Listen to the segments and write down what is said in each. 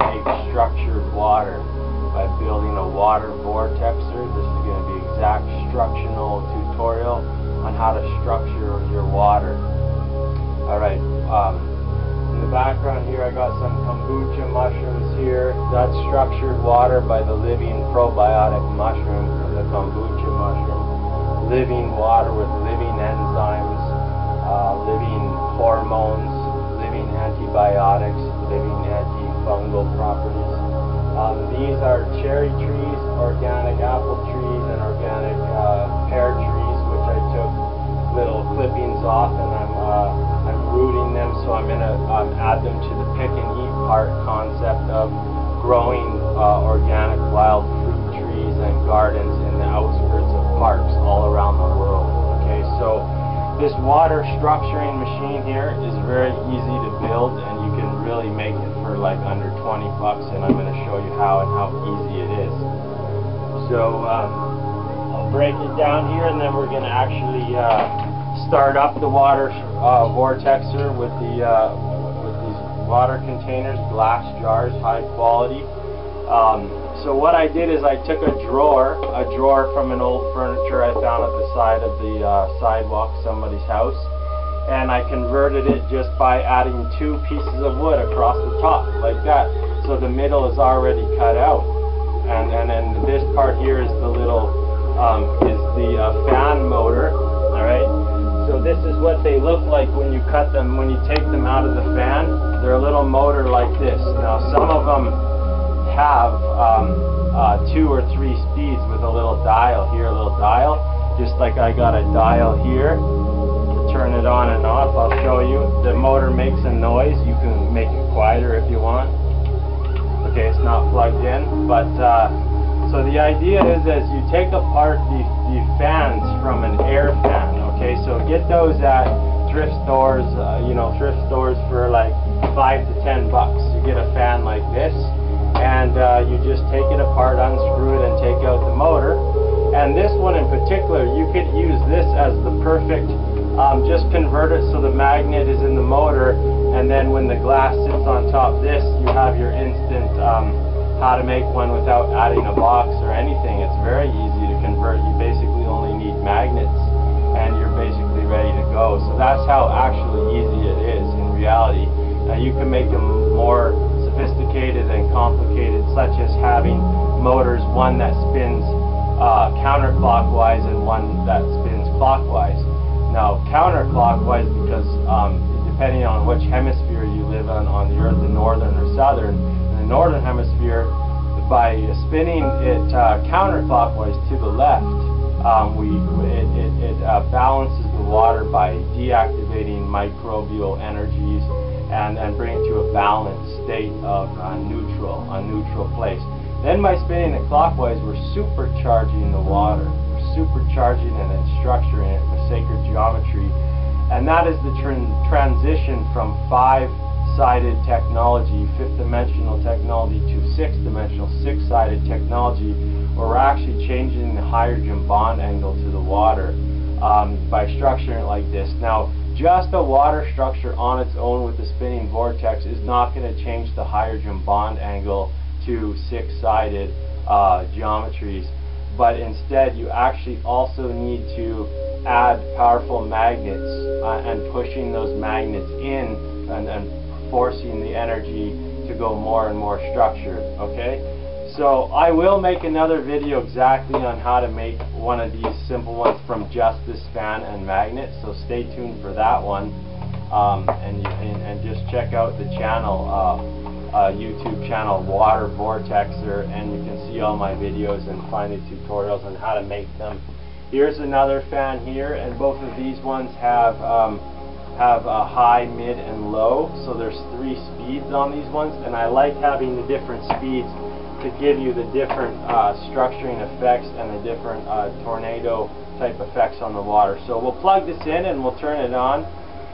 make structured water by building a water vortexer. This is going to be exact structural tutorial on how to structure your water. Alright, in the background here I got some kombucha mushrooms here. That's structured water by the living probiotic mushroom from the kombucha mushroom. Living water with living enzymes, living hormones, living antibiotics, living antifungal properties. These are cherry trees, organic apple trees, and organic pear trees, which I took little clippings off, and I'm rooting them, so I'm going to add them to the pick and eat part concept of growing organic wild fruit trees and gardens in the outskirts of parks all around the world. Okay, so this water structuring machine here is very easy to build, and you can really make it for like under 20 bucks, and I'm going to show you how and how easy it is. So I'll break it down here, and then we're going to actually start up the water vortexer with these water containers, glass jars, high quality. So what I did is I took a drawer from an old furniture I found at the side of the sidewalk, somebody's house, and I converted it just by adding 2 pieces of wood across the top, like that. So the middle is already cut out, and then this part here is the little fan motor. All right. So this is what they look like when you cut them, when you take them out of the fan. They're a little motor like this. Now some of them have 2 or 3 speeds with a little dial here, a little dial, just like I got a dial here to turn it on and off. I'll show you. The motor makes a noise. You can make it quieter if you want. Okay, it's not plugged in, but so the idea is as you take apart the fans from an air fan. Okay, so get those at thrift stores, thrift stores for like 5 to 10 bucks. You get a fan like this, and you just take it apart, unscrew it, and take out the motor. And this one in particular, you could use this as the perfect, just convert it so the magnet is in the motor, and then when the glass sits on top of this, you have your instant how to make one without adding a box or anything. It's very easy to convert. You basically only need magnets, and you're basically ready to go. So that's how actually easy it is in reality. Now you can make them more sophisticated and complicated, such as having motors, one that spins counterclockwise and one that spins clockwise. Now counterclockwise because depending on which hemisphere you live on the earth, the northern or southern. In the northern hemisphere, by spinning it counterclockwise to the left, it balances the water by deactivating microbial energies and bring it to a balanced state of neutral place. Then by spinning it clockwise, we're supercharging the water. We're supercharging it and structuring it with sacred geometry. And that is the transition from 5-sided technology, 5th-dimensional technology, to 6th-dimensional, 6-sided technology, where we're actually changing the hydrogen bond angle to the water by structuring it like this. Now, just a water structure on its own with the spinning vortex is not going to change the hydrogen bond angle to 6-sided geometries, but instead you actually also need to add powerful magnets and pushing those magnets in and forcing the energy to go more and more structured. Okay, so I will make another video exactly on how to make one of these simple ones from just this fan and magnet, so stay tuned for that one, and just check out the channel, YouTube channel, Water Vortexer, and you can see all my videos and find the tutorials on how to make them. Here's another fan here, and both of these ones have a high, mid, and low, so there's 3 speeds on these ones, and I like having the different speeds to give you the different structuring effects and the different tornado type effects on the water. So we'll plug this in and we'll turn it on,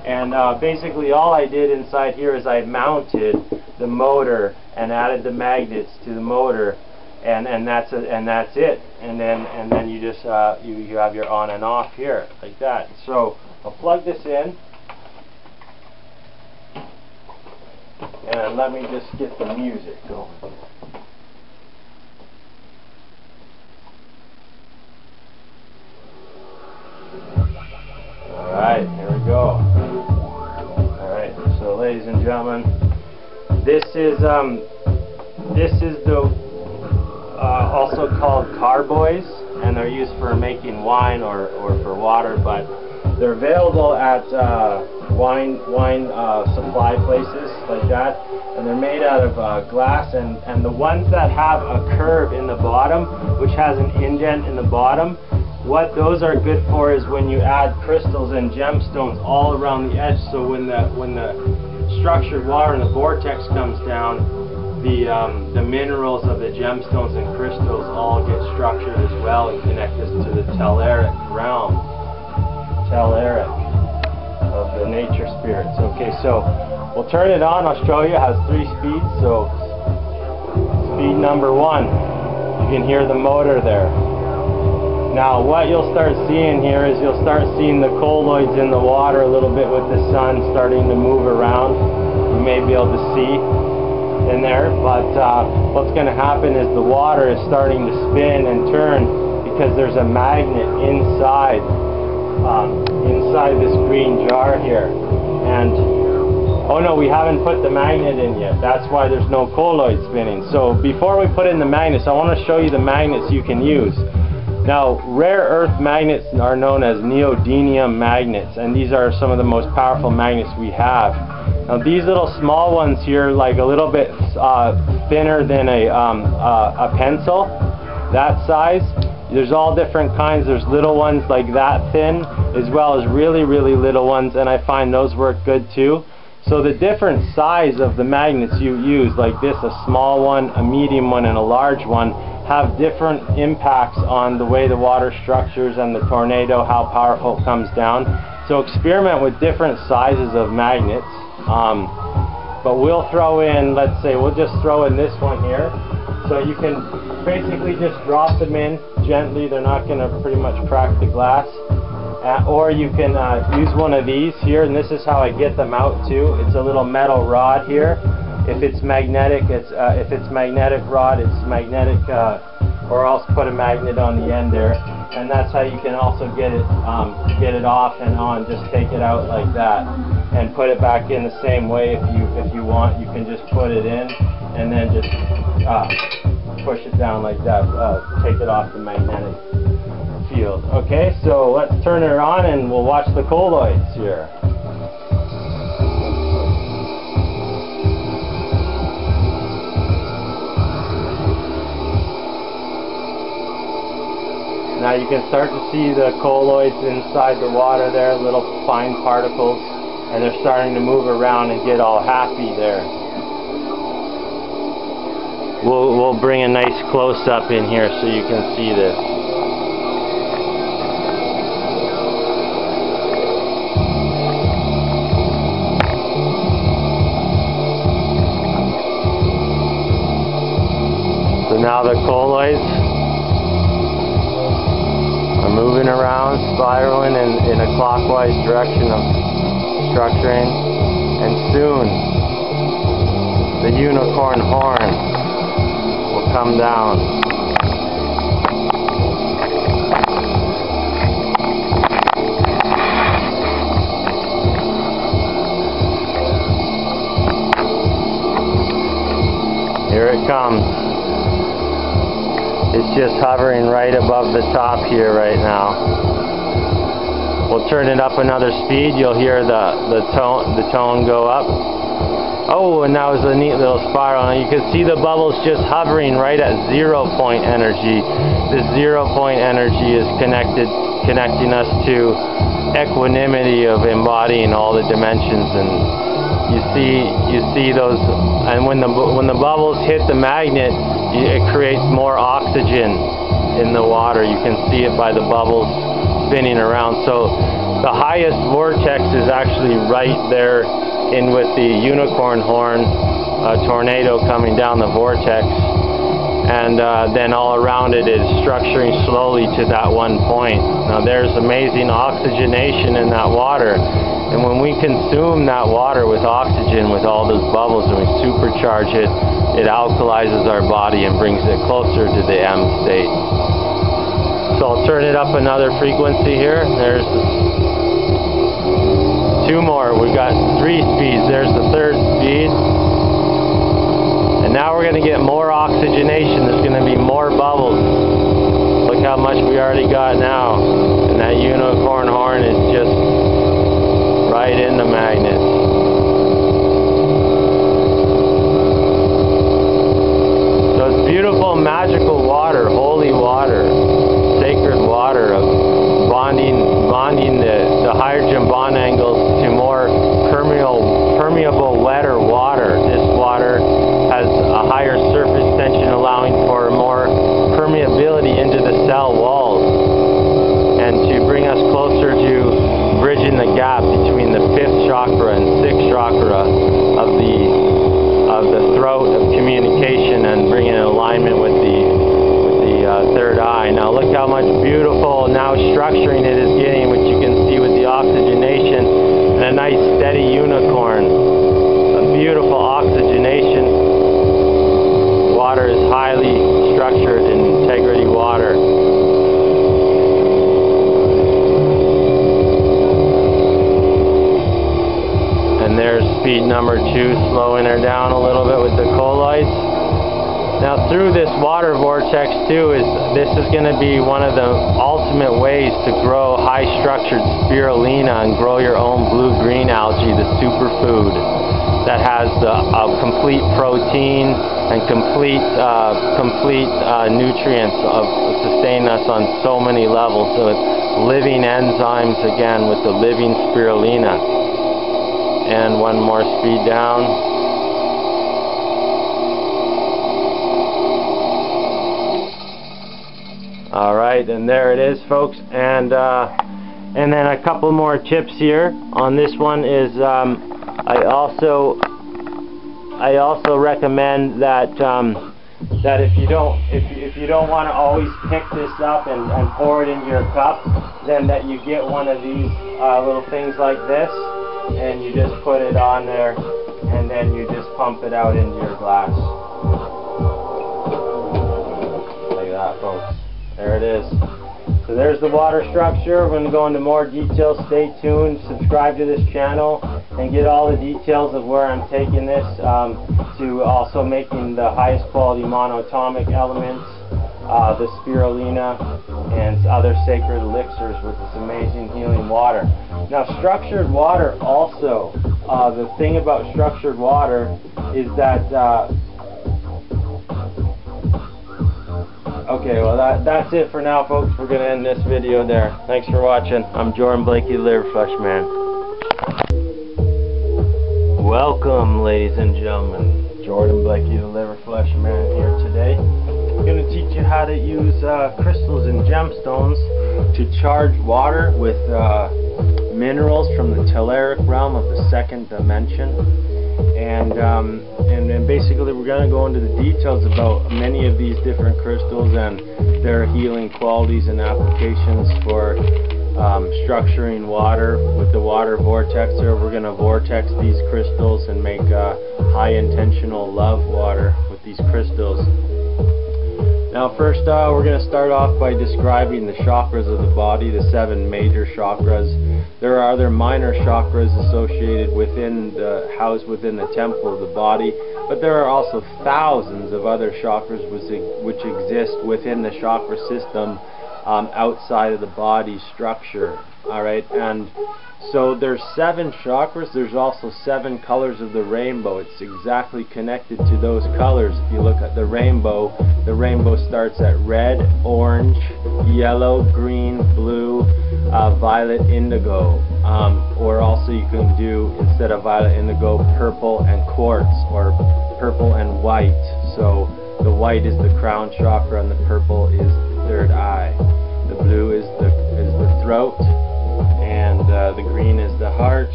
and basically all I did inside here is I mounted the motor and added the magnets to the motor, and that's it. And then you just you have your on and off here like that. So I'll plug this in. And let me just get the music going. Alright, here we go. Alright, so ladies and gentlemen, this is the also called carboys, and they're used for making wine or for water, but they're available at wine supply places like that, and they're made out of glass, and the ones that have a curve in the bottom, which has an indent in the bottom, what those are good for is when you add crystals and gemstones all around the edge, so when the structured water and the vortex comes down, the minerals of the gemstones and crystals all get structured as well and connect us to the telluric realm. Telluric of the nature spirits. Okay, so we'll turn it on. I'll show you. It has 3 speeds. So speed number 1, you can hear the motor there. Now what you'll start seeing here is you'll start seeing the colloids in the water a little bit with the sun starting to move around. You may be able to see in there, but what's going to happen is the water is starting to spin and turn because there's a magnet inside this green jar here. And oh no, we haven't put the magnet in yet. That's why there's no colloid spinning. So before we put in the magnets, I want to show you the magnets you can use. Now, rare earth magnets are known as neodymium magnets, and these are some of the most powerful magnets we have. Now, these little small ones here, like a little bit thinner than a pencil, that size. There's all different kinds. There's little ones like that thin, as well as really, really little ones, and I find those work good too. So the different size of the magnets you use, like this, a small one, a medium one, and a large one, have different impacts on the way the water structures and the tornado, how powerful it comes down. So experiment with different sizes of magnets. But we'll throw in, let's say, we'll just throw in this one here. So you can basically just drop them in gently. They're not going to pretty much crack the glass. Or you can use one of these here, and this is how I get them out too. It's a little metal rod here. If it's magnetic, if it's magnetic rod, it's magnetic, or else put a magnet on the end there, and that's how you can also get it off and on. Just take it out like that, and put it back in the same way. If you want, you can just put it in, and then just push it down like that. Take it off the magnetic field. Okay, so let's turn it on, and we'll watch the colloids here. Now you can start to see the colloids inside the water there, little fine particles, and they're starting to move around and get all happy there. We'll bring a nice close-up in here so you can see this. So now the colloids are moving around, spiraling in a clockwise direction of structuring, and soon the unicorn horn will come down. Here it comes. It's just hovering right above the top here right now. We'll turn it up another speed. You'll hear the tone go up. Oh, and that was a neat little spiral. And you can see the bubbles just hovering right at 0 point energy. This 0 point energy is connecting us to equanimity of embodying all the dimensions. And you see those. And when the bubbles hit the magnet, it creates more oxygen in the water. You can see it by the bubbles spinning around. So the highest vortex is actually right there in with the unicorn horn tornado coming down the vortex. and then all around it is structuring slowly to that one point. Now there's amazing oxygenation in that water, and when we consume that water with oxygen, with all those bubbles, and we supercharge it, it alkalizes our body and brings it closer to the M state. So I'll turn it up another frequency here. There's two more. We've got 3 speeds. There's the 3rd speed. And now we're going to get more oxygenation. There's going to be more bubbles. Look how much we already got now. And that unicorn horn is just right in the magnet. So it's beautiful, magical water, holy water, sacred water of bonding the hydrogen bond angles to more permeable, wetter water. This water has a higher surface tension, allowing for more permeability into the cell walls, and to bring us closer to bridging the gap between the 5th chakra and 6th chakra of the throat of communication, and bringing in alignment with the 3rd eye. Now look how much beautiful now structuring it is getting, which you can see with the oxygenation and a nice steady unicorn. A beautiful oxygenation. Water is highly structured in integrity water. And there's speed number 2, slowing her down a little bit with the colloids. Now through this water vortex too, this is going to be one of the ultimate ways to grow high structured spirulina and grow your own blue-green algae, the superfood that has complete protein and complete nutrients of sustain us on so many levels. So it's living enzymes again with the living spirulina. And one more speed down. Alright, and there it is, folks. And then a couple more tips here on this one is I also recommend that that if you don't want to always pick this up and pour it into your cup, then that you get one of these little things like this, and you just put it on there, and then you just pump it out into your glass like that, folks. There it is. So there's the water structure. We're going to go into more details. Stay tuned, subscribe to this channel, and get all the details of where I'm taking this to also making the highest quality monoatomic elements, the spirulina, and other sacred elixirs with this amazing healing water. Now structured water also, the thing about structured water is that okay, well that's it for now, folks. We're going to end this video there. Thanks for watching. I'm Jordan Blaikie, Liver Flesh Man. Welcome, ladies and gentlemen. Jordan Blaikie, the Liver Flesh Man, here today. I'm going to teach you how to use crystals and gemstones to charge water with minerals from the telluric realm of the 2nd dimension. And then basically we're going to go into the details about many of these different crystals and their healing qualities and applications for structuring water. With the water vortexer, we're going to vortex these crystals and make high intentional love water with these crystals. Now first we're going to start off by describing the chakras of the body, the 7 major chakras. There are other minor chakras associated housed within the temple of the body, but there are also thousands of other chakras which exist within the chakra system outside of the body structure. Alright, and so there's 7 chakras. There's also 7 colors of the rainbow. It's exactly connected to those colors. If you look at the rainbow starts at red, orange, yellow, green, blue, violet, indigo, or also you can do, instead of violet, indigo, purple and quartz, or purple and white. So the white is the crown chakra and the purple is the 3rd eye. The blue is the throat, and the green is the heart,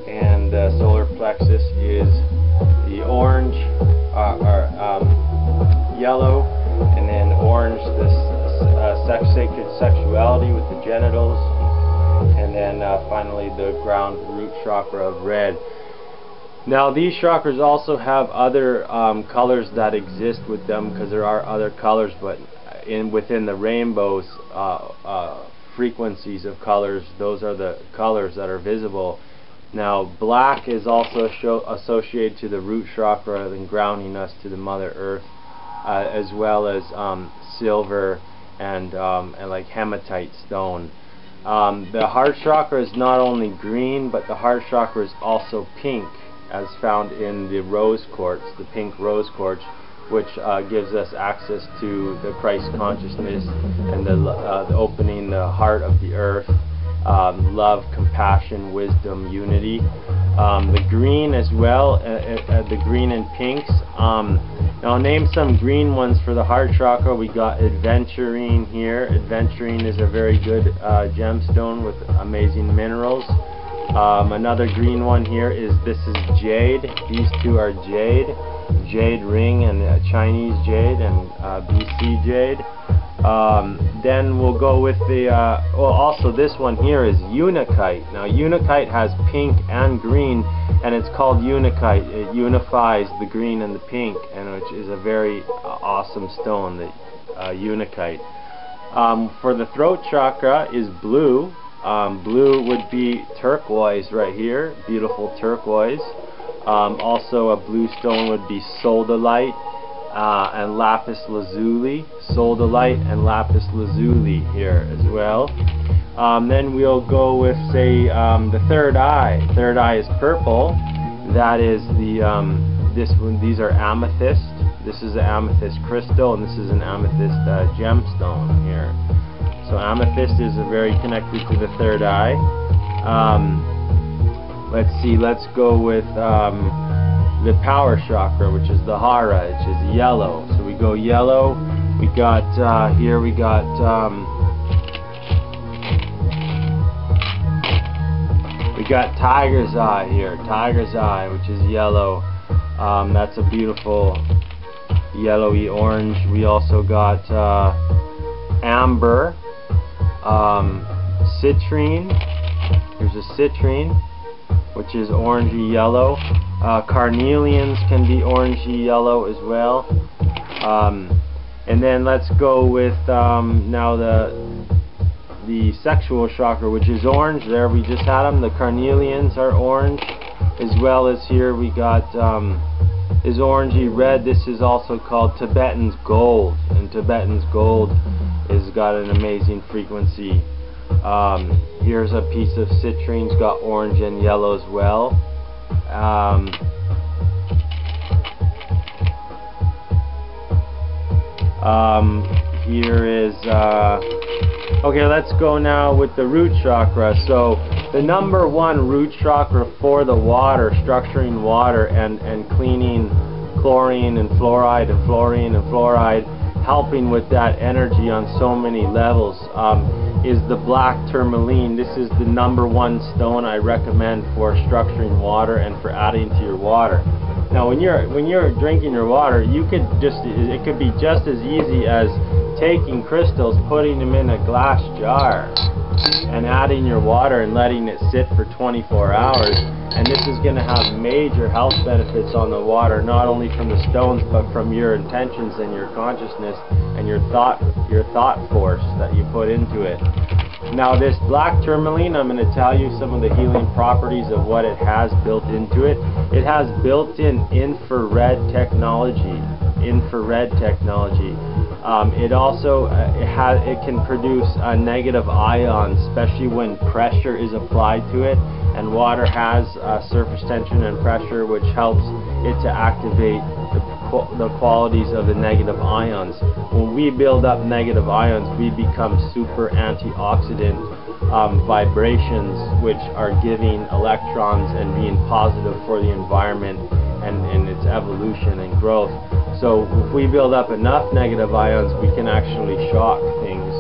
and solar plexus is the orange, yellow, sexuality with the genitals, and then finally the ground root chakra of red. Now these chakras also have other colors that exist with them, because there are other colors, but within the rainbow's frequencies of colors, those are the colors that are visible. Now black is also associated to the root chakra and grounding us to the Mother Earth, as well as silver and like hematite stone. The heart chakra is not only green, but the heart chakra is also pink, as found in the rose quartz, the pink rose quartz, which gives us access to the Christ consciousness and the opening the heart of the earth, love, compassion, wisdom, unity. The green as well, the green and pinks. Now I'll name some green ones for the heart chakra. We got adventurine here. Adventurine is a very good gemstone with amazing minerals. Another green one here is, this is jade. These two are jade. Jade ring and Chinese jade and BC jade. Then we'll go with the, well, also this one here is unakite. Now unakite has pink and green, and it's called unakite. It unifies the green and the pink, and which is a very awesome stone, the unakite. For the throat chakra is blue. Blue would be turquoise right here, beautiful turquoise. Also a blue stone would be sodalite and lapis lazuli. Sodalite and lapis lazuli here as well. Then we'll go with, say, the third eye. Third eye is purple. That is the this one. These are amethyst. This is an amethyst crystal, and this is an amethyst gemstone here. So amethyst is very connected to the third eye. Let's see, let's go with the power chakra, which is the hara, which is yellow. So we go yellow. We got here we got tiger's eye here. Tiger's eye, which is yellow. That's a beautiful yellowy orange. We also got amber, citrine. Here's a citrine, which is orangey yellow. Carnelians can be orangey yellow as well. And then let's go with now the sexual chakra, which is orange. There we just had them. The carnelians are orange, as well as here we got is orangey red. This is also called Tibetan's gold, and Tibetan's gold has got an amazing frequency. Here's a piece of citrine, it's got orange and yellow as well. Here is okay, let's go now with the root chakra. So the number one root chakra for the water, structuring water and cleaning chlorine and fluoride and fluorine and fluoride, helping with that energy on so many levels, is the black tourmaline. This is the number one stone I recommend for structuring water and for adding to your water. Now when you're drinking your water, it could be just as easy as taking crystals, putting them in a glass jar and adding your water and letting it sit for 24 hours, and this is going to have major health benefits on the water, not only from the stones but from your intentions and your consciousness and your thought force that you put into it. Now this black tourmaline, I'm going to tell you some of the healing properties of what it has built into it. It has built-in infrared technology. It also it can produce negative ions, especially when pressure is applied to it, and water has surface tension and pressure, which helps it to activate the qualities of the negative ions. When we build up negative ions, we become super antioxidant vibrations, which are giving electrons and being positive for the environment and its evolution and growth. So if we build up enough negative ions, we can actually shock things,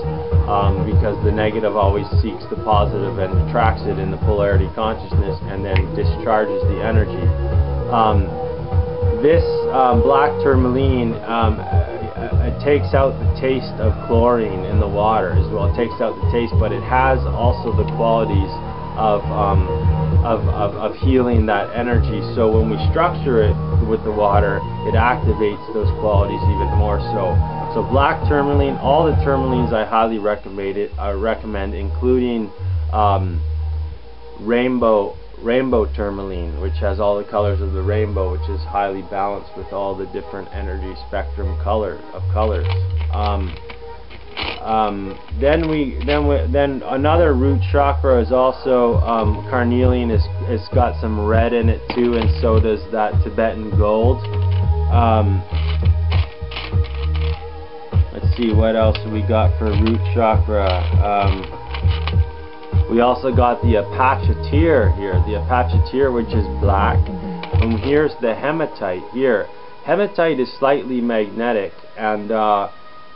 because the negative always seeks the positive and attracts it in the polarity consciousness and then discharges the energy. This black tourmaline, it takes out the taste of chlorine in the water as well. It takes out the taste, but it has also the qualities of healing that energy. So when we structure it with the water, it activates those qualities even more so. So black tourmaline, all the tourmalines I highly recommend, including rainbow tourmaline, which has all the colors of the rainbow, which is highly balanced with all the different energy spectrum colors. Then another root chakra is also carnelian. It's got some red in it too, and so does that Tibetan gold. Let's see what else we got for root chakra. We also got the apachetir here, the apachetir, which is black. And here's the hematite here. Hematite is slightly magnetic, and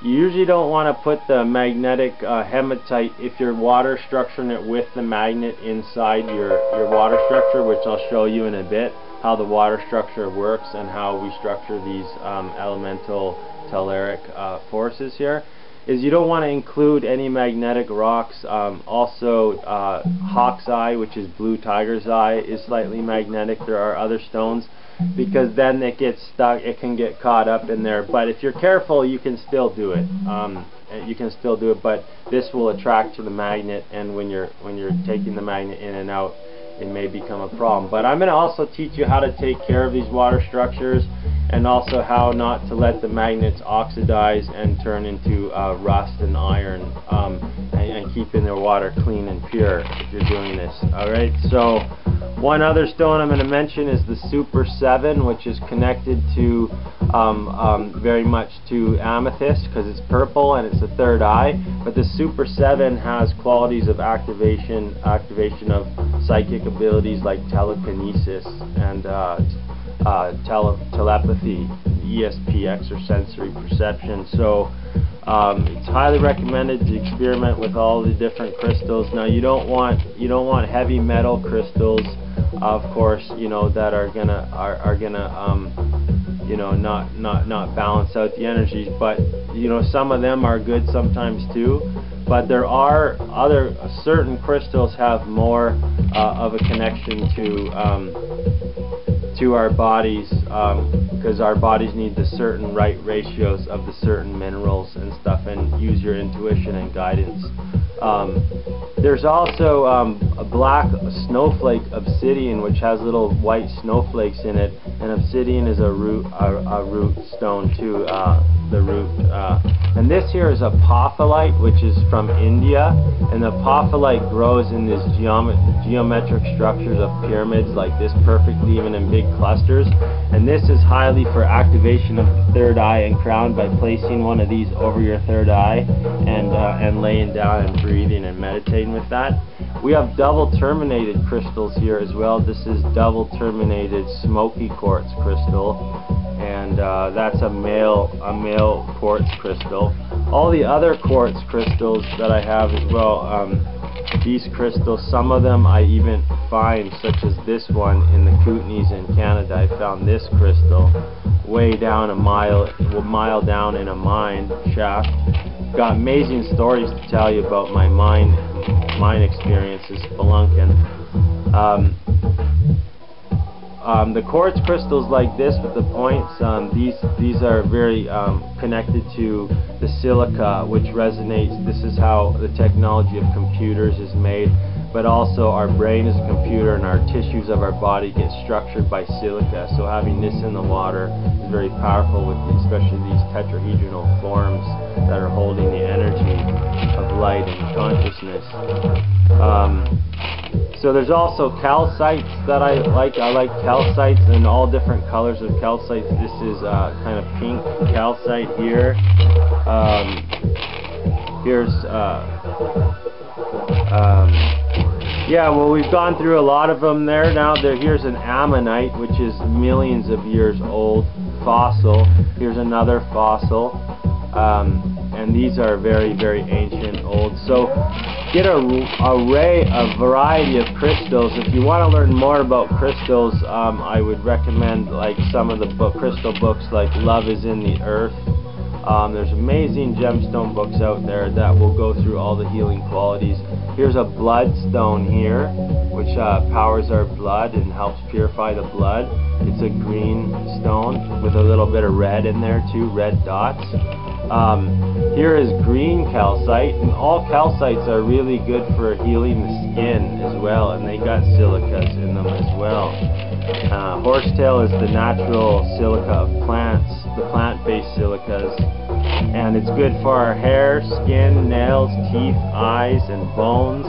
you usually don't want to put the magnetic hematite if you're water structuring it with the magnet inside your water structure, which I'll show you in a bit how the water structure works and how we structure these elemental telluric forces here. Is you don't want to include any magnetic rocks. Also hawk's eye, which is blue tiger's eye, is slightly magnetic. There are other stones, because then it gets stuck, it can get caught up in there. But if you're careful, you can still do it. But this will attract to the magnet, and when you're taking the magnet in and out, it may become a problem. But I'm going to also teach you how to take care of these water structures, and also how not to let the magnets oxidize and turn into rust and iron, and keeping their water clean and pure if you're doing this. Alright, so one other stone I'm going to mention is the Super 7, which is connected to very much to amethyst, because it's purple and it's the third eye. But the Super 7 has qualities of activation of psychic abilities like telekinesis and telepathy, ESP, extrasensory perception. So it's highly recommended to experiment with all the different crystals. Now you don't want heavy metal crystals, of course, that are gonna not balance out the energies. But some of them are good sometimes too. But there are certain crystals have more of a connection to our bodies, because our bodies need the certain right ratios of the certain minerals and stuff, and use your intuition and guidance. There's also a black snowflake obsidian, which has little white snowflakes in it, and obsidian is a root stone too. And this here is a apophyllite, which is from India, and the apophyllite grows in these geometric structures of pyramids like this perfectly, even in big clusters. And this is highly for activation of the third eye and crown, by placing one of these over your third eye and laying down and breathing and meditating with that. We have double terminated crystals here as well. This is double terminated smoky quartz crystal, and that's a male quartz crystal. All the other quartz crystals that I have as well, these crystals, some of them I even find, such as this one in the Kootenays in Canada. I found this crystal way down a mile down in a mine shaft. Got amazing stories to tell you about my mine experiences spelunking. The quartz crystals like this with the points, these are very connected to the silica, which resonates. This is how the technology of computers is made, but also our brain is a computer, and our tissues of our body get structured by silica. So having this in the water is very powerful, with especially these tetrahedral forms that are holding the energy of light and consciousness. So there's also calcites that I like. I like calcites in all different colors of calcites. This is kind of pink calcite here. Yeah, well, we've gone through a lot of them there. Now here's an ammonite, which is millions of years old, fossil. Here's another fossil. And these are very, very ancient, old. So get a variety of crystals. If you want to learn more about crystals, I would recommend like some of the crystal books like Love is in the Earth. There's amazing gemstone books out there that will go through all the healing qualities. Here's a bloodstone here, which powers our blood and helps purify the blood. It's a green stone with a little bit of red in there too, red dots. Here is green calcite, and all calcites are really good for healing the skin as well, and they got silicas in them as well. Horsetail is the natural silica of plants, the plant-based silicas, and it's good for our hair, skin, nails, teeth, eyes, and bones.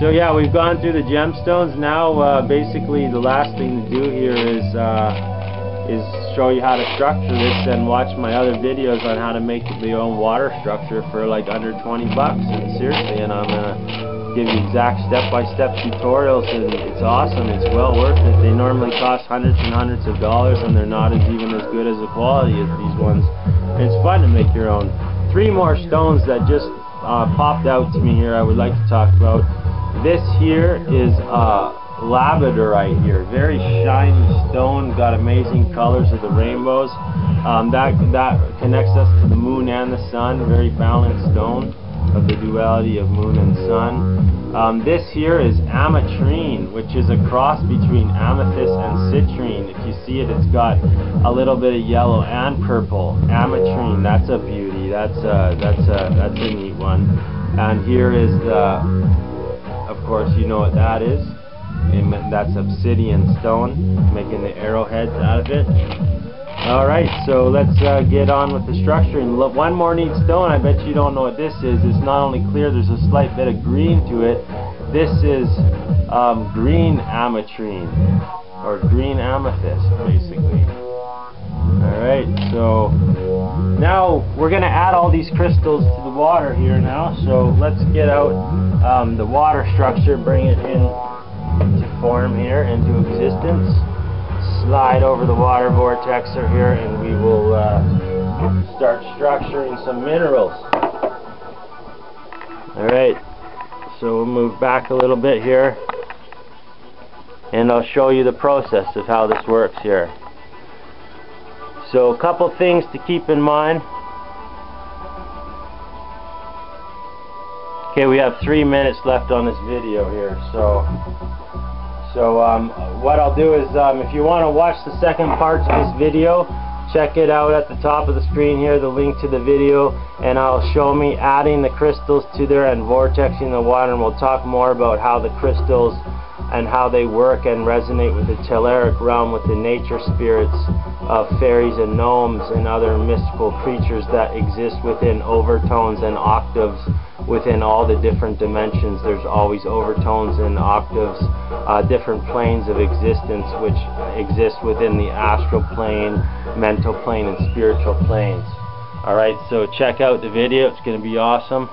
So yeah, we've gone through the gemstones. Now basically the last thing to do here is show you how to structure this, and watch my other videos on how to make your own water structure for like under 20 bucks. And seriously, and I'm gonna give you exact step-by-step tutorials, and it's awesome. It's well worth it. They normally cost hundreds and hundreds of dollars, and they're not even as good as the quality as these ones. And it's fun to make your own. 3 more stones that just popped out to me here I would like to talk about. This here is labradorite here, very shiny stone, got amazing colors of the rainbows. That connects us to the moon and the sun, very balanced stone of the duality of moon and sun. This here is ametrine, which is a cross between amethyst and citrine. If you see it, it's got a little bit of yellow and purple. Ametrine, that's a beauty. That's a neat one. And here is the, of course, you know what that is. That's obsidian stone, making the arrowheads out of it. Alright, so let's get on with the structuring. Look, one more neat stone, I bet you don't know what this is. It's not only clear, there's a slight bit of green to it. This is green ametrine, or green amethyst, basically. Alright, so now we're going to add all these crystals to the water here now. So let's get out the water structure, bring it in to form here, into existence. Slide over the water vortexer here, and we will start structuring some minerals. Alright, so we'll move back a little bit here, and I'll show you the process of how this works here. So a couple things to keep in mind. Okay, we have 3 minutes left on this video here, so what I'll do is, if you want to watch the second part of this video, check it out at the top of the screen here, the link to the video, and I'll show me adding the crystals to there and vortexing the water, and we'll talk more about how the crystals and how they work and resonate with the telluric realm, with the nature spirits of fairies and gnomes and other mystical creatures that exist within overtones and octaves within all the different dimensions. There's always overtones and octaves, different planes of existence which exist within the astral plane, mental plane, and spiritual planes. Alright, so check out the video, it's going to be awesome.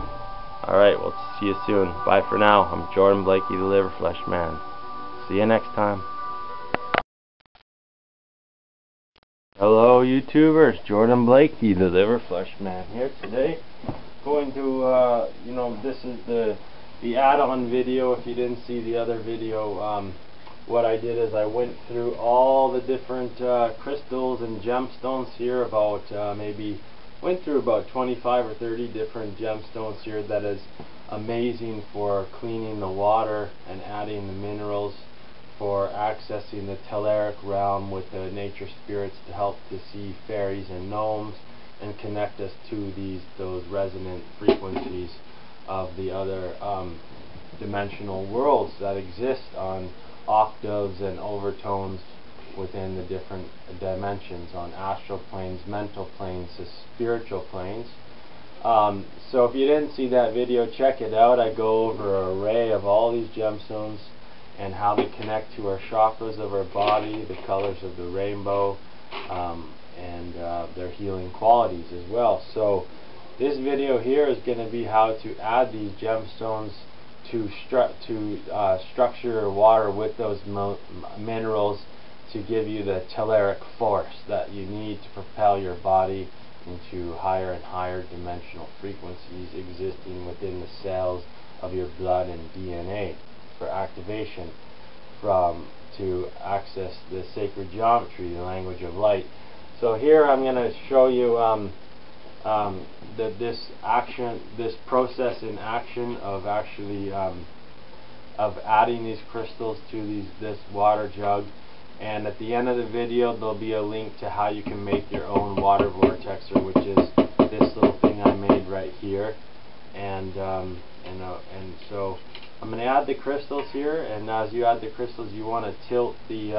Alright, we'll see you soon. Bye for now. I'm Jordan Blaikie, the Liver Flesh Man. See you next time. Hello YouTubers, Jordan Blaikie, the Liver Flesh Man, here today. Going to, this is the add-on video. If you didn't see the other video, what I did is I went through all the different crystals and gemstones here, went through about 25 or 30 different gemstones here. That is amazing for cleaning the water and adding the minerals, for accessing the telluric realm with the nature spirits to help to see fairies and gnomes and connect us to those resonant frequencies of the other dimensional worlds that exist on octaves and overtones within the different dimensions, on astral planes, mental planes, the spiritual planes. So if you didn't see that video, check it out. I go over an array of all these gemstones and how they connect to our chakras of our body, the colors of the rainbow, and their healing qualities as well. So this video here is going to be how to add these gemstones to structure your water with those minerals to give you the telluric force that you need to propel your body into higher and higher dimensional frequencies existing within the cells of your blood and DNA for activation to access the sacred geometry, the language of light. So here I'm going to show you this process in action of actually of adding these crystals to this water jug. And at the end of the video there'll be a link to how you can make your own water vortexer, which is this little thing I made right here. And so I'm going to add the crystals here, and as you add the crystals you want to tilt the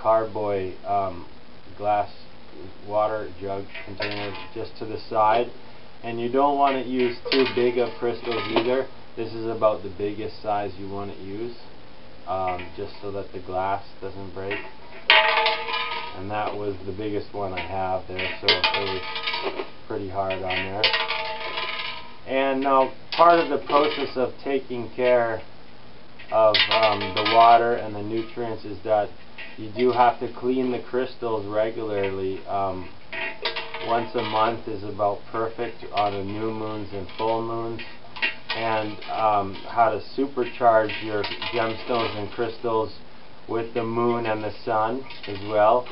carboy glass water jug container just to the side, and you don't want to use too big of crystals either. This is about the biggest size you want to use, just so that the glass doesn't break. And that was the biggest one I have there, so it was pretty hard on there. And now part of the process of taking care of the water and the nutrients is that you do have to clean the crystals regularly. Once a month is about perfect on the new moons and full moons. And how to supercharge your gemstones and crystals with the moon and the sun as well,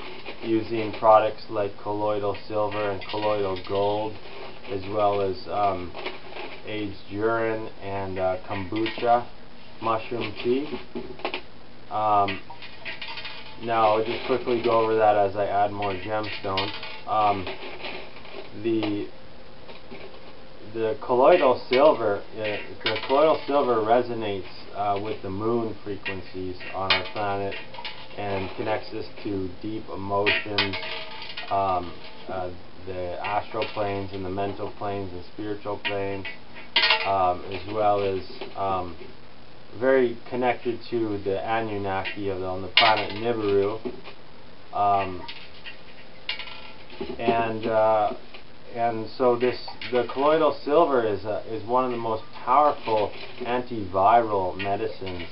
using products like colloidal silver and colloidal gold, as well as aged urine and kombucha mushroom tea. Now I'll just quickly go over that as I add more gemstones. The colloidal silver resonates with the moon frequencies on our planet and connects us to deep emotions, the astral planes and the mental planes and spiritual planes, as well as very connected to the Anunnaki on the planet Nibiru, and so the colloidal silver is one of the most powerful antiviral medicines.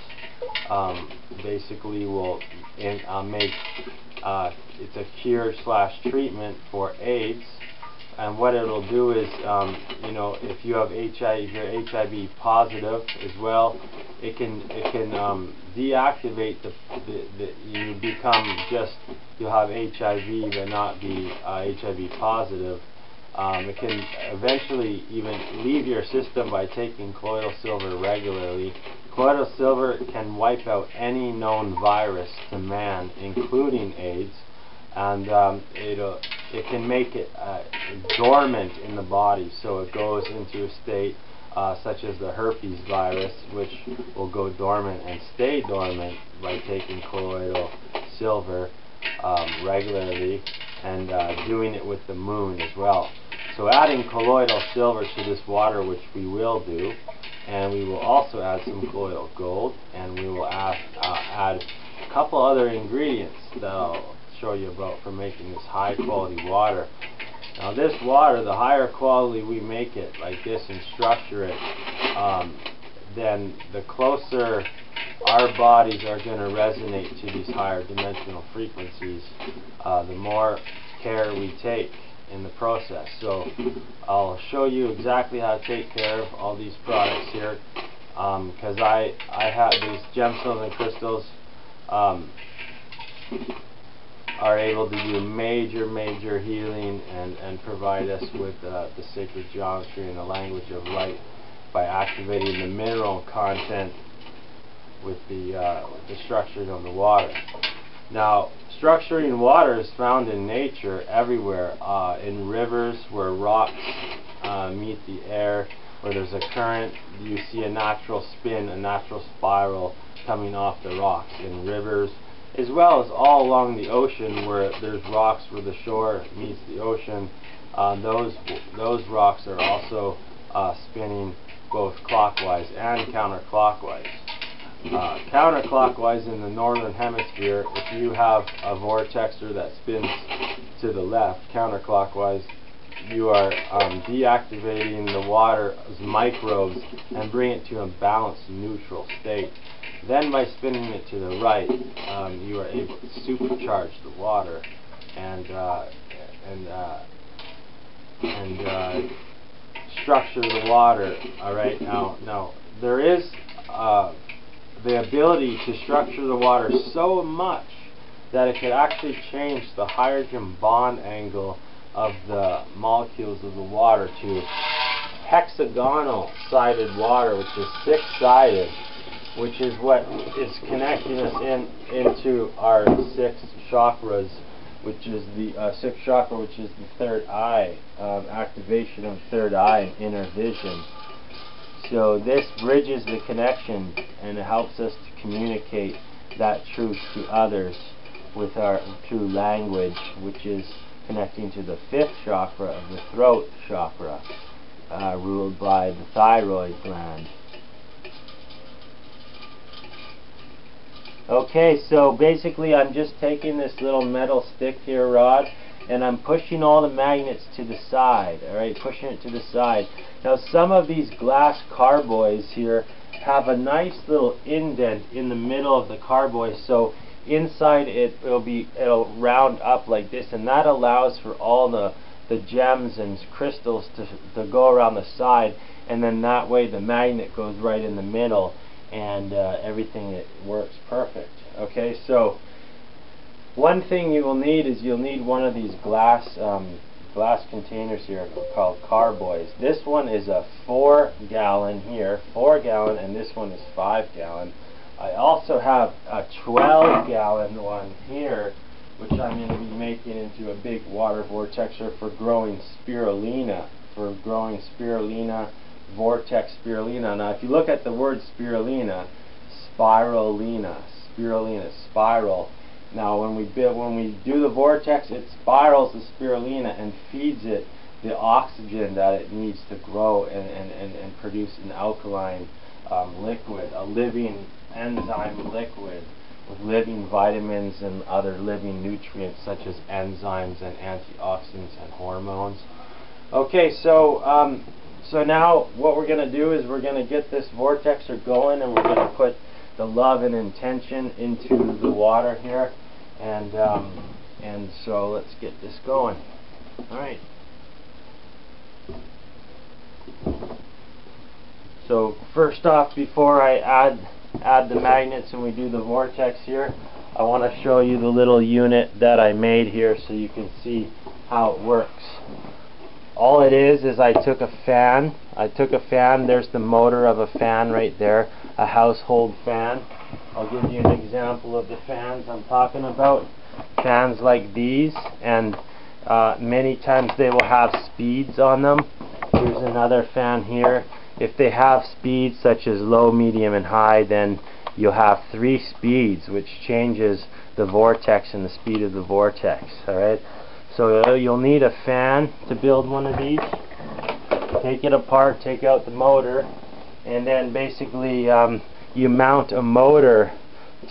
Basically, will make it's a cure / treatment for AIDS. And what it'll do is, if you have HIV, if you're HIV positive as well, it can deactivate you become you'll have HIV but not be HIV positive. It can eventually even leave your system by taking colloidal silver regularly. Colloidal silver can wipe out any known virus to man, including AIDS, and it can make it dormant in the body, so it goes into a state such as the herpes virus, which will go dormant and stay dormant by taking colloidal silver regularly, and doing it with the moon as well. So adding colloidal silver to this water, which we will do, and we will also add some colloidal gold, and we will add a couple other ingredients that I'll show you about for making this high quality water. Now this water, the higher quality we make it like this and structure it, then the closer our bodies are going to resonate to these higher dimensional frequencies, the more care we take in the process. So I'll show you exactly how to take care of all these products here, because I have these gemstones and crystals are able to do major healing and provide us with the sacred geometry and the language of light by activating the mineral content with the structuring of the water. Now, structuring water is found in nature everywhere, in rivers where rocks meet the air, where there's a current. You see a natural spin, a natural spiral coming off the rocks in rivers, as well as all along the ocean where there's rocks where the shore meets the ocean. Those rocks are also spinning both clockwise and counterclockwise. Counterclockwise in the northern hemisphere, if you have a vortexer that spins to the left, counterclockwise, you are deactivating the water's microbes and bring it to a balanced neutral state. Then by spinning it to the right, you are able to supercharge the water and structure the water. All right, now there is the ability to structure the water so much that it could actually change the hydrogen bond angle of the molecules of the water to hexagonal sided water, which is six-sided, which is what is connecting us into our sixth chakras, which is the sixth chakra, which is the third eye, activation of third eye and inner vision. So this bridges the connection, and it helps us to communicate that truth to others with our true language, which is connecting to the fifth chakra of the throat chakra, ruled by the thyroid gland. Okay, so basically I'm just taking this little metal stick here, rod, and I'm pushing all the magnets to the side, alright, pushing it to the side. Now some of these glass carboys here have a nice little indent in the middle of the carboy, so inside it'll round up like this, and that allows for all the gems and crystals to go around the side, and then that way the magnet goes right in the middle, and everything, it works perfect. Okay, so one thing you will need is you'll need one of these glass containers here called carboys. This one is a 4-gallon here, 4-gallon, and this one is 5-gallon. I also have a 12-gallon one here, which I'm going to be making into a big water vortexer for growing spirulina, Vortex spirulina. Now if you look at the word spirulina, spirulina, spiral. Now when we do the vortex, it spirals the spirulina and feeds it the oxygen that it needs to grow and produce an alkaline liquid, a living enzyme liquid with living vitamins and other living nutrients such as enzymes and antioxidants and hormones. Okay, so so now what we're going to do is we're going to get this vortexer going, and we're going to put the love and intention into the water here, and so let's get this going. All right. So first off, before I add the magnets and we do the vortex here, I want to show you the little unit that I made here so you can see how it works. All it is I took a fan. There's the motor of a fan right there, a household fan. I'll give you an example of the fans I'm talking about. Fans like these, and many times they will have speeds on them. Here's another fan here. If they have speeds such as low, medium, and high, then you'll have 3 speeds, which changes the vortex and the speed of the vortex. Alright? So you'll need a fan to build one of these. Take it apart, take out the motor, and then basically you mount a motor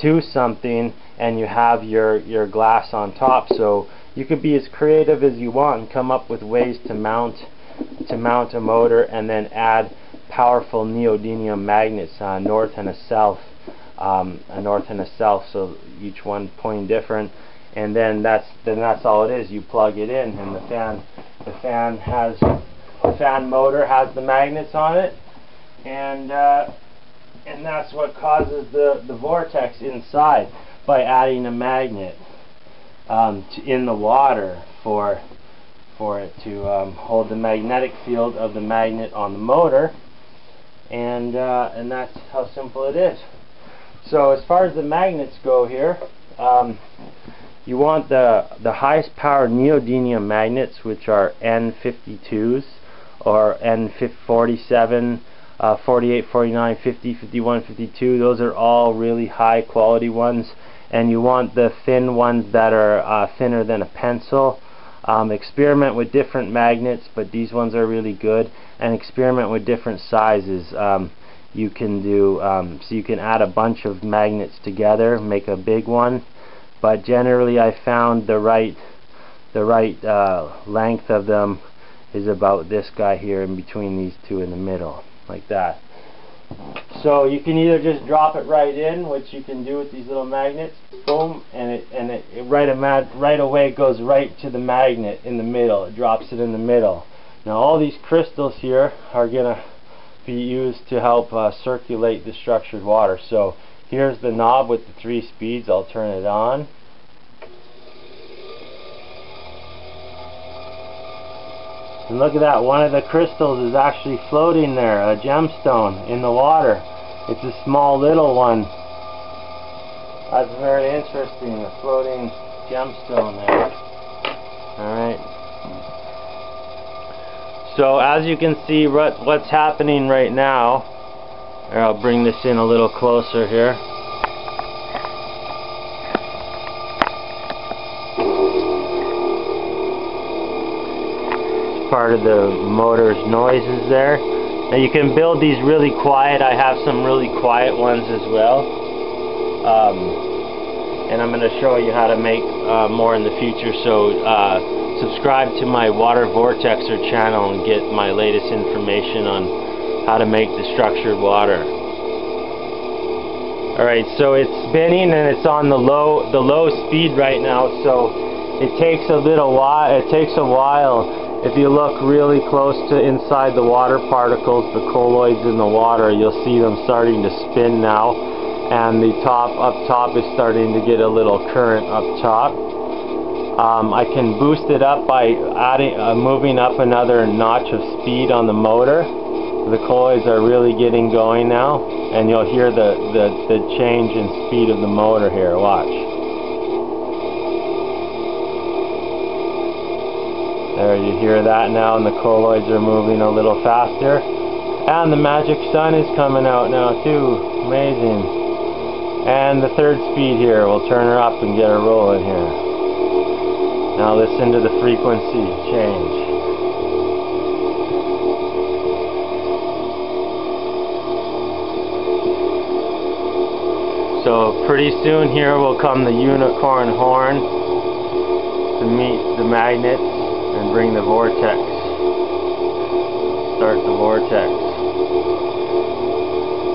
to something, and you have your glass on top. So you could be as creative as you want and come up with ways to mount a motor, and then add powerful neodymium magnets, north and a south, so each one pointing different, and then that's all it is. You plug it in, and the fan motor has the magnets on it, and that's what causes the vortex inside, by adding a magnet in the water for it to hold the magnetic field of the magnet on the motor, and that's how simple it is. So as far as the magnets go here, you want the highest power neodymium magnets, which are N52s or N47, 48, 49, 50, 51, 52. Those are all really high quality ones. And you want the thin ones that are thinner than a pencil. Experiment with different magnets, but these ones are really good. And experiment with different sizes. You can do so you can add a bunch of magnets together, make a big one. But generally, I found the right length of them is about this guy here, in between these two in the middle, like that. So you can either just drop it right in, which you can do with these little magnets, boom, and it right away goes right to the magnet in the middle. It drops it in the middle. Now all these crystals here are going to be used to help circulate the structured water. So here's the knob with the 3 speeds. I'll turn it on. And look at that, one of the crystals is actually floating there, a gemstone in the water. It's a small little one. That's very interesting, a floating gemstone there. Alright. So as you can see what's happening right now, here, I'll bring this in a little closer here. Part of the motor's noises there. Now you can build these really quiet. I have some really quiet ones as well, and I'm going to show you how to make more in the future. So subscribe to my Water Vortexer channel and get my latest information on how to make the structured water. Alright, so it's spinning and it's on the low speed right now, so it takes a while. If you look really close to inside the water particles, the colloids in the water, you'll see them starting to spin now, and the up top is starting to get a little current up top. I can boost it up by moving up another notch of speed on the motor. The colloids are really getting going now, and you'll hear the change in speed of the motor here. Watch. There, you hear that now, and the colloids are moving a little faster. And the magic sun is coming out now too. Amazing. And the 3rd speed here, we'll turn her up and get her rolling here. Now listen to the frequency change. So pretty soon here will come the unicorn horn to meet the magnets and bring the vortex. Start the vortex.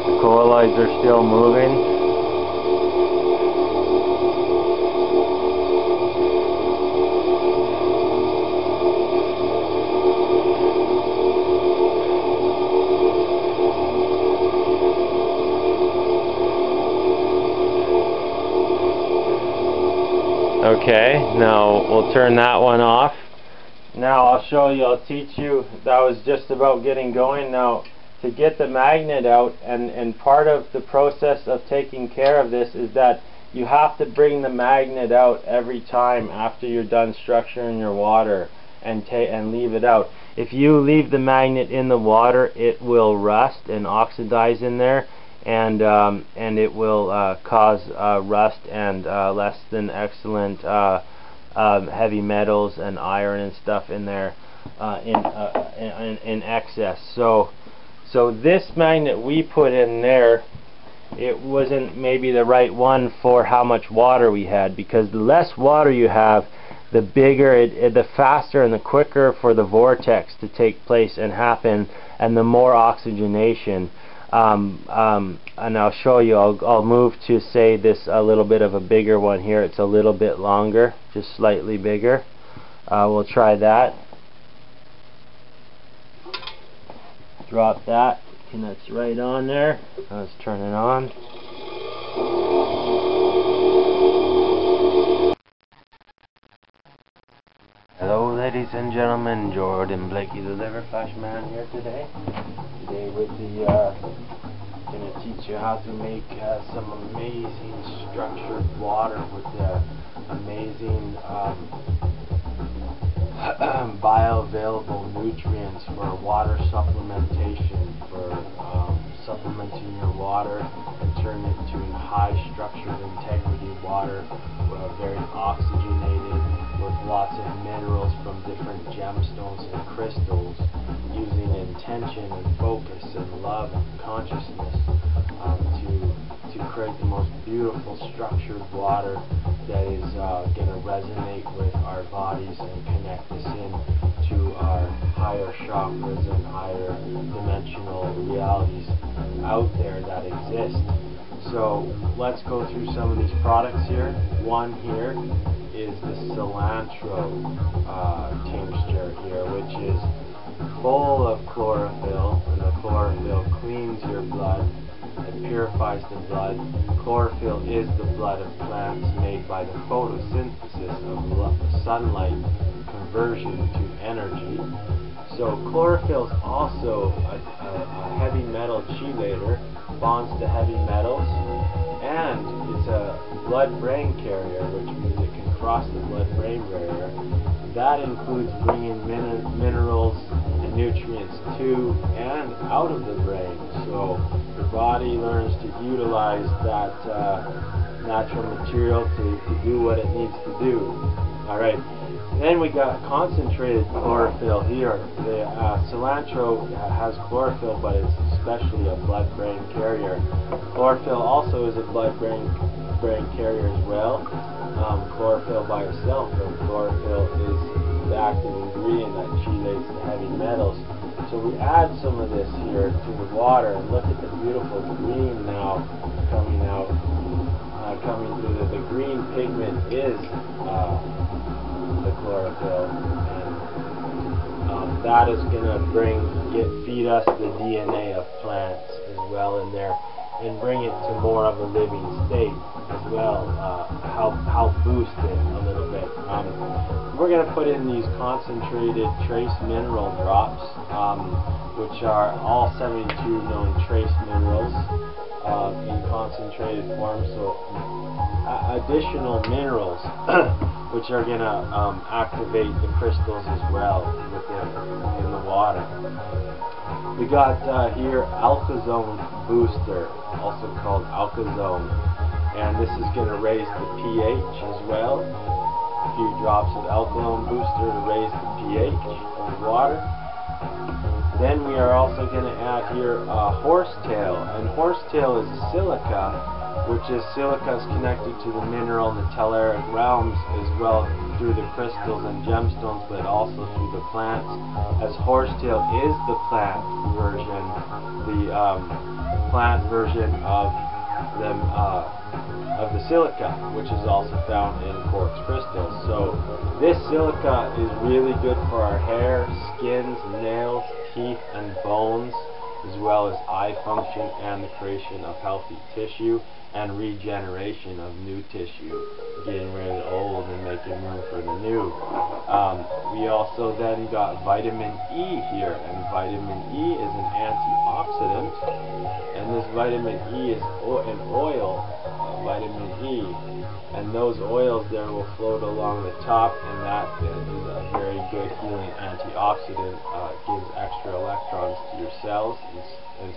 The colloids are still moving. Okay, now we'll turn that one off. Now I'll show you, I'll teach you, that was just about getting going. Now to get the magnet out, and part of the process of taking care of this is that you have to bring the magnet out every time after you're done structuring your water and leave it out. If you leave the magnet in the water, it will rust and oxidize in there, and it will cause rust and less than excellent heavy metals and iron and stuff in there in excess. So this magnet we put in there, it wasn't maybe the right one for how much water we had, because the less water you have, the bigger the faster and the quicker for the vortex to take place and happen, and the more oxygenation. And I'll show you, I'll move to say this a little bit of a bigger one here. It's a little bit longer, just slightly bigger. We'll try that. Drop that, and that's right on there. Let's turn it on. Hello ladies and gentlemen, Jordan Blaikie, the Liver Flash Man here today. Today with gonna teach you how to make some amazing structured water with amazing bioavailable nutrients for water supplementation, for supplementing your water and turning it to high structured integrity water, very oxygenated, with lots of minerals from different gemstones and crystals, using intention and focus and love and consciousness to create the most beautiful structured water that is going to resonate with our bodies and connect us in to our higher chakras and higher dimensional realities out there that exist. So let's go through some of these products here. One here is the cilantro tincture here, which is full of chlorophyll, and the chlorophyll cleans your blood. It purifies the blood. Chlorophyll is the blood of plants made by the photosynthesis of sunlight conversion to energy. So chlorophyll is also a heavy metal chelator, bonds to heavy metals, and it's a blood-brain carrier, which means it can cross the blood-brain barrier. That includes bringing minerals and nutrients to and out of the brain. So the body learns to utilize that natural material to do what it needs to do. Alright, then we got concentrated chlorophyll here. The cilantro has chlorophyll, but it's especially a blood-brain carrier. Chlorophyll also is a blood-brain carrier as well. Chlorophyll by itself, and chlorophyll is the active ingredient that chelates the heavy metals. So we add some of this here to the water, and look at the beautiful green now coming out, coming through. The green pigment is the chlorophyll, and that is going to feed us the DNA of plants as well in there, and bring it to more of a living state as well, help boost it a little bit. We're going to put in these concentrated trace mineral drops, which are all 72 known trace minerals in concentrated form, so additional minerals which are going to activate the crystals as well in the water. We got here Alkazone Booster, also called Alkazone, and this is going to raise the pH as well. A few drops of Alkazone Booster to raise the pH of the water. Then we are also going to add here horsetail, and horsetail is silica, which is silica is connected to the mineral and the telluric realms as well through the crystals and gemstones, but also through the plants, as horsetail is the plant version of the silica, which is also found in quartz crystals. So this silica is really good for our hair, skins, nails, teeth, and bones, as well as eye function and the creation of healthy tissue and regeneration of new tissue, getting rid of the old and making room for the new. We also then got vitamin E here, and vitamin E is an antioxidant, and this vitamin E is an oil, vitamin E, and those oils there will float along the top, and that is a very good healing antioxidant. It gives extra electrons to your cells and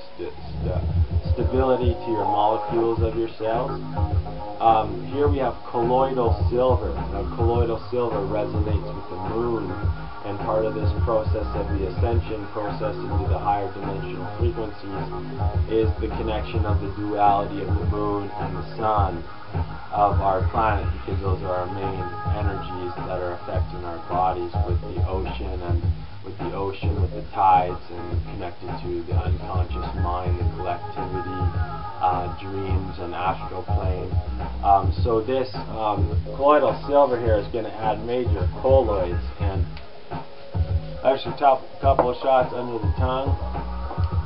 stability to your molecules of your cells. Here we have colloidal silver. Now colloidal silver resonates with the moon, and part of this process of the ascension process into the higher dimensional frequencies is the connection of the duality of the moon and the sun of our planet, because those are our main energies that are affecting our bodies with the ocean, with the tides, and connected to the unconscious mind, the collectivity, dreams, and astral plane. So this colloidal silver here is going to add major colloids, and actually a couple of shots under the tongue.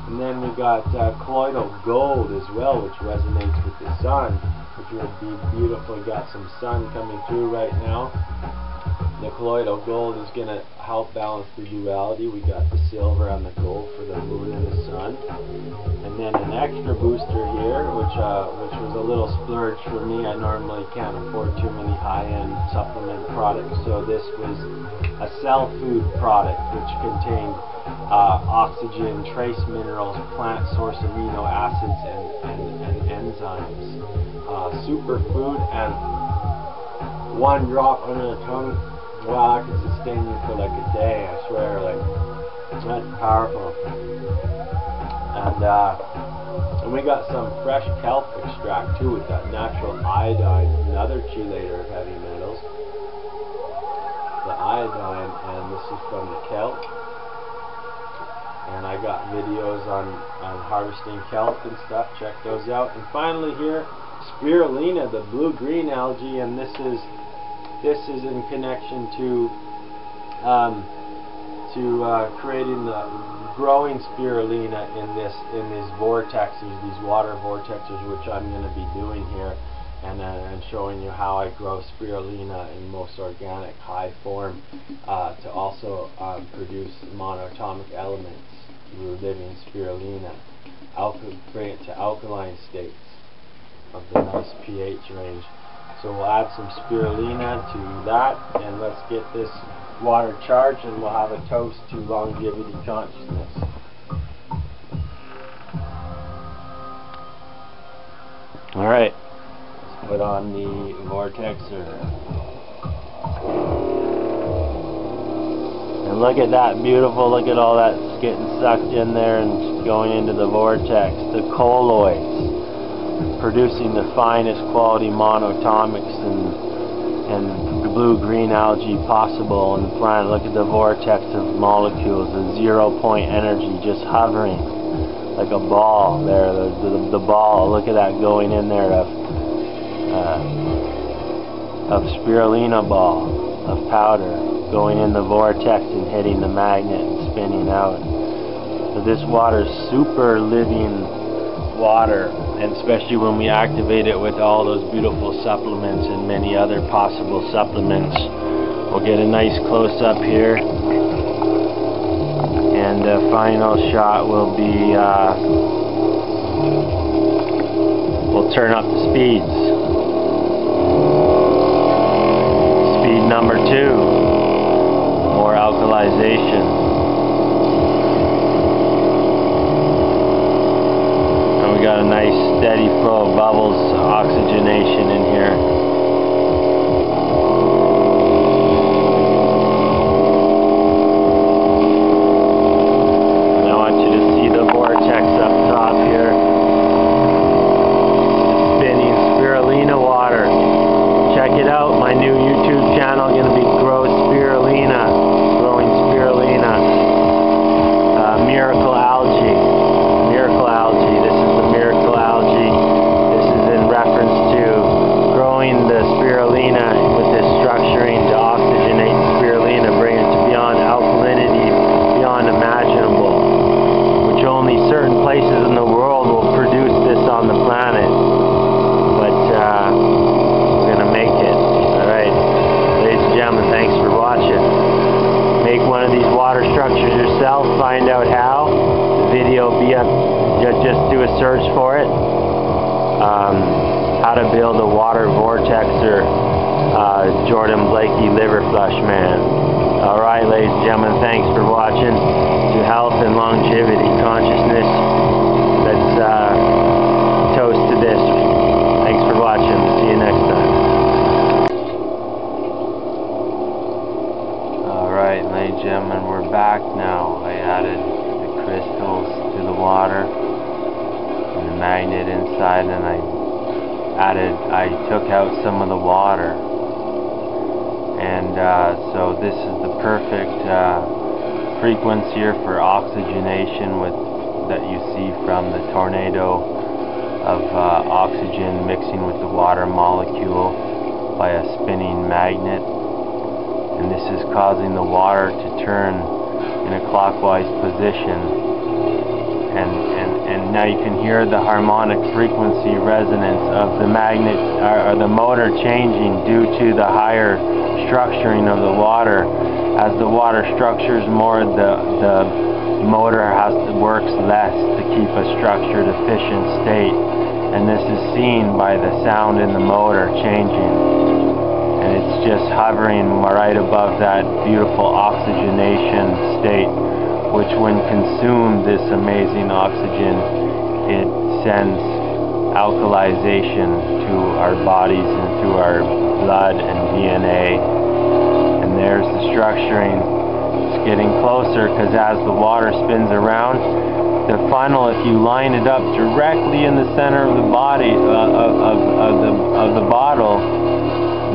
And then we got colloidal gold as well, which resonates with the sun, which would be beautiful. We got some sun coming through right now. The colloidal gold is going to help balance the duality. We got the silver and the gold for the moon and the sun. And then an extra booster here, which was a little splurge for me. I normally can't afford too many high-end supplement products, so this was a cell food product which contained oxygen, trace minerals, plant source amino acids, and enzymes. Superfood, and one drop under the tongue, wow, I could sustain you for like a day, I swear, like, that's powerful. And we got some fresh kelp extract too, with that natural iodine, another chelator of heavy metals. The iodine, and this is from the kelp. And I got videos on harvesting kelp and stuff, check those out. And finally here, spirulina, the blue-green algae, and this is in connection to to creating the growing spirulina in these vortexes, these water vortexes, which I'm going to be doing here, and showing you how I grow spirulina in most organic high form to also produce monatomic elements through living spirulina, bring it to alkaline states of the nice pH range. So we'll add some spirulina to that, and let's get this water charged, and we'll have a toast to longevity consciousness. Alright, let's put on the Vortexer. And look at that, beautiful, look at all that getting sucked in there and going into the vortex. The colloids, producing the finest quality monoatomics and blue-green algae possible on the planet. Look at the vortex of molecules, the 0-point energy just hovering like a ball there. The ball, look at that going in there of spirulina ball, of powder, going in the vortex and hitting the magnet and spinning out. So this water is super living water, and especially when we activate it with all those beautiful supplements and many other possible supplements. We'll get a nice close-up here, and the final shot will be we'll turn up the speeds. Speed number 2, more alkalization. Got a nice steady flow of bubbles, oxygenation in here. And I want you to see the vortex up top here. Spinning spirulina water. Check it out, my new YouTube channel going to be Grow Spirulina. Growing Spirulina. Miracle algae. Miracle algae. This is the miracle algae. This is in reference to growing the spirulina with this structuring to oxygenate spirulina, bring it to beyond alkalinity, beyond imaginable, which only certain places in the world will produce this on the planet. But we're going to make it. Alright, ladies and gentlemen, thanks for watching. Make one of these water structures yourself, find out how. The video will be up. Just do a search for it. How to build a water vortexer, Jordan Blaikie liver flush man. Alright, ladies and gentlemen, thanks for watching. To health and longevity consciousness. Let's toast to this. Thanks for watching. See you next time. Alright, ladies and gentlemen, we're back now. I added the crystals to the water, the magnet inside, and I took out some of the water, and so this is the perfect frequency here for oxygenation that you see from the tornado of oxygen mixing with the water molecule by a spinning magnet, and this is causing the water to turn in a clockwise position. And now you can hear the harmonic frequency resonance of the magnet or the motor changing due to the higher structuring of the water. As the water structures more, the motor works less to keep a structured, efficient state. And this is seen by the sound in the motor changing. And it's just hovering right above that beautiful oxygenation state, which when consumed, this amazing oxygen, it sends alkalization to our bodies and through our blood and DNA. And there's the structuring. It's getting closer because as the water spins around, the funnel, if you line it up directly in the center of the body of the bottle,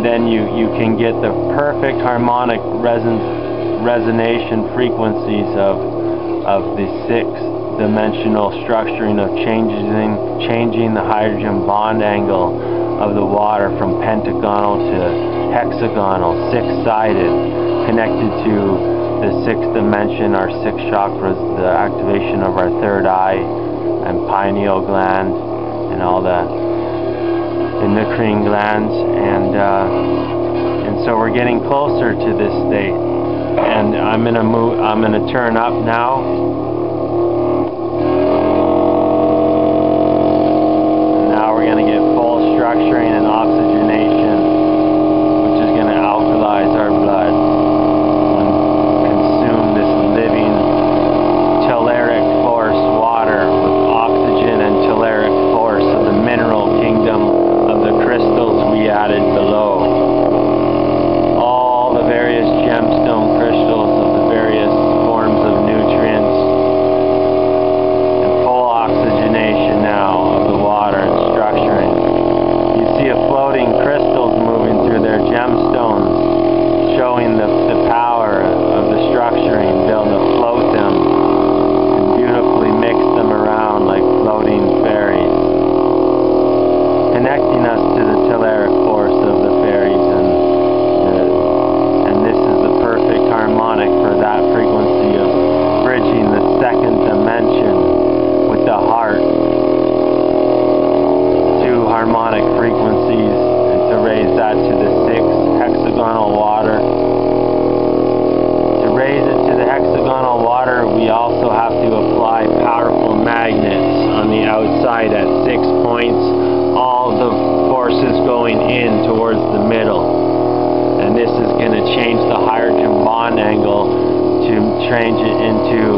then you can get the perfect harmonic resonation frequencies of the 6-dimensional structuring of changing the hydrogen bond angle of the water from pentagonal to hexagonal, 6-sided, connected to the sixth dimension, our sixth chakras, the activation of our third eye and pineal gland and all the endocrine glands, and so we're getting closer to this state. And I'm gonna turn up now. Now we're gonna get full structuring and oxygenation, which is gonna alkalize our blood and consume this living telluric force water with oxygen and telluric force of the mineral kingdom of the crystals we added below. All the various gemstone crystals of the various forms of nutrients, and full oxygenation now of the water and structuring. You see a floating crystals moving through their gemstones, showing the power of the structuring, be able to float them and beautifully mix them around like floating fairies, connecting us to the telluric force of the fairies, and this is the perfect harmonic for that frequency of bridging the second dimension with the heart, two harmonic frequencies, and to raise that to the sixth hexagonal water. To raise it to the hexagonal water, we also have to apply powerful magnets on the outside at 6 points, all the forces going in towards the middle. And this is going to change the hydrogen bond angle to change it into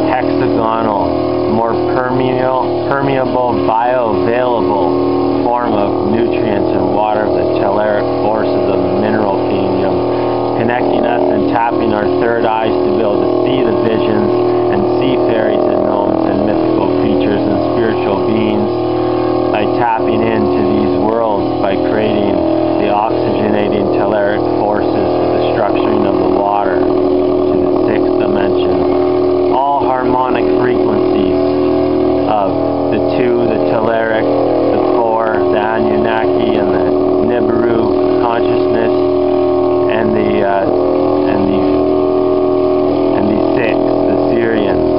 hexagonal, more permeable, bioavailable form of nutrients and water, the telluric forces of the mineral kingdom, connecting us and tapping our third eyes to be able to see the visions and see fairies and gnomes and mythical creatures and spiritual beings by tapping into these worlds, by creating the oxygenating telluric forces with the structuring of the water to the sixth dimension. All harmonic frequencies of the two, the telluric, the four, the Anunnaki, and the Nibiru consciousness, and the six, the Syrians.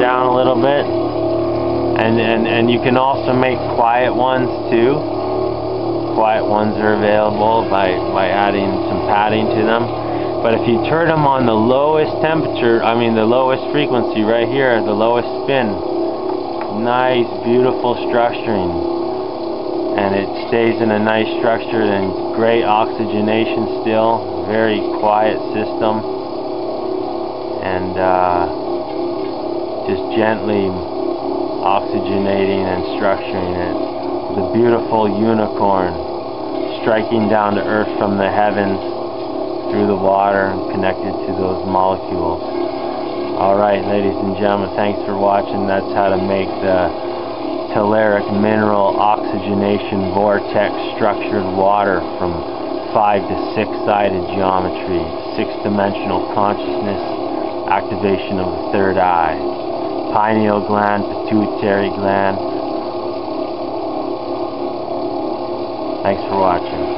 Down a little bit, and you can also make quiet ones too. Quiet ones are available by adding some padding to them. But if you turn them on the lowest temperature, the lowest frequency right here, the lowest spin, nice beautiful structuring, and it stays in a nice structure and great oxygenation still, very quiet system, and just gently oxygenating and structuring it. The beautiful unicorn striking down to earth from the heavens through the water and connected to those molecules. Alright, ladies and gentlemen, thanks for watching. That's how to make the telluric mineral oxygenation vortex structured water from 5 to 6 sided geometry, 6-dimensional consciousness, activation of the third eye, pineal gland, pituitary gland. Thanks for watching.